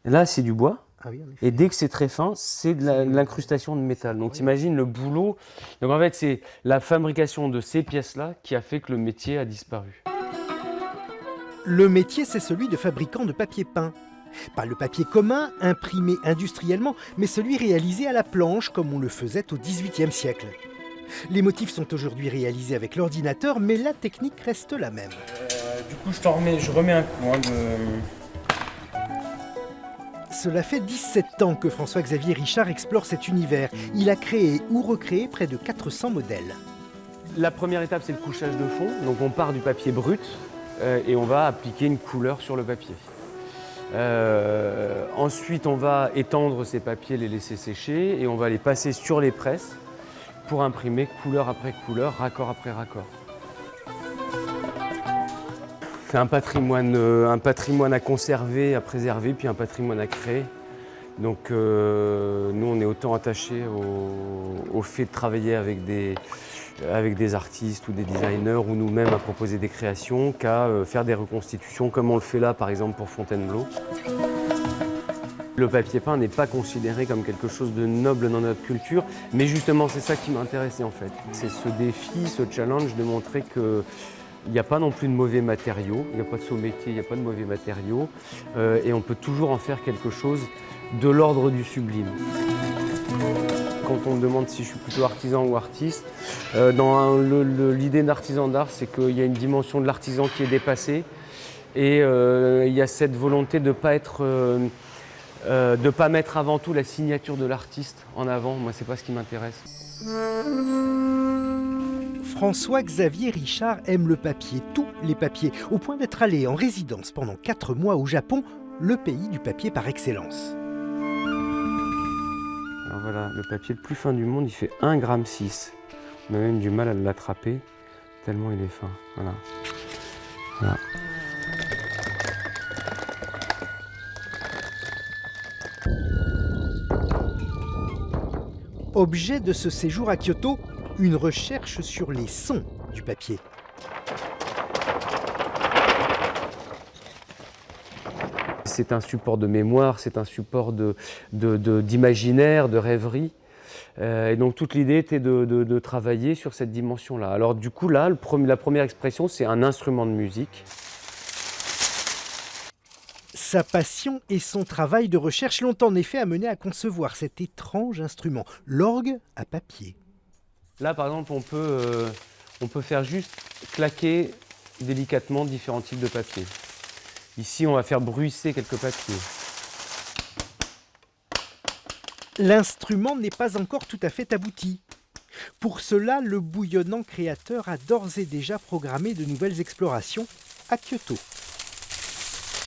Là, c'est du bois. Ah oui, en effet. Et dès que c'est très fin, c'est de l'incrustation de métal. Donc, t'imagines le boulot. Donc, en fait, c'est la fabrication de ces pièces-là qui a fait que le métier a disparu. Le métier, c'est celui de fabricant de papier peint. Pas le papier commun, imprimé industriellement, mais celui réalisé à la planche, comme on le faisait au XVIIIe siècle. Les motifs sont aujourd'hui réalisés avec l'ordinateur, mais la technique reste la même. Du coup, je remets un coup Cela fait 17 ans que François-Xavier Richard explore cet univers. Il a créé ou recréé près de 400 modèles. La première étape, c'est le couchage de fond. Donc, on part du papier brut et on va appliquer une couleur sur le papier. Ensuite, on va étendre ces papiers, les laisser sécher et on va les passer sur les presses pour imprimer couleur après couleur, raccord après raccord. C'est un patrimoine à conserver, à préserver, puis un patrimoine à créer. Donc nous, on est autant attachés au fait de travailler avec des artistes ou des designers ou nous-mêmes à proposer des créations qu'à faire des reconstitutions comme on le fait là, par exemple pour Fontainebleau. Le papier peint n'est pas considéré comme quelque chose de noble dans notre culture, mais justement c'est ça qui m'intéressait en fait. C'est ce défi, ce challenge de montrer qu'il n'y a pas non plus de mauvais matériaux, il n'y a pas de saut métier, il n'y a pas de mauvais matériaux, et on peut toujours en faire quelque chose de l'ordre du sublime. Quand on me demande si je suis plutôt artisan ou artiste, dans l'idée d'artisan d'art, c'est qu'il y a une dimension de l'artisan qui est dépassée, et il y a cette volonté de ne pas mettre avant tout la signature de l'artiste en avant. Moi, c'est pas ce qui m'intéresse. François-Xavier Richard aime le papier, tous les papiers, au point d'être allé en résidence pendant 4 mois au Japon, le pays du papier par excellence. Alors voilà, le papier le plus fin du monde, il fait 1,6 g. On a même du mal à l'attraper, tellement il est fin. Voilà. Voilà. Objet de ce séjour à Kyoto, une recherche sur les sons du papier. C'est un support de mémoire, c'est un support d'imaginaire, de rêverie. Et donc toute l'idée était de travailler sur cette dimension-là. Alors du coup là, la première expression, c'est un instrument de musique. Sa passion et son travail de recherche l'ont en effet amené à concevoir cet étrange instrument, l'orgue à papier. Là par exemple, on peut faire juste claquer délicatement différents types de papier. Ici, on va faire bruisser quelques papiers. L'instrument n'est pas encore tout à fait abouti. Pour cela, le bouillonnant créateur a d'ores et déjà programmé de nouvelles explorations à Kyoto.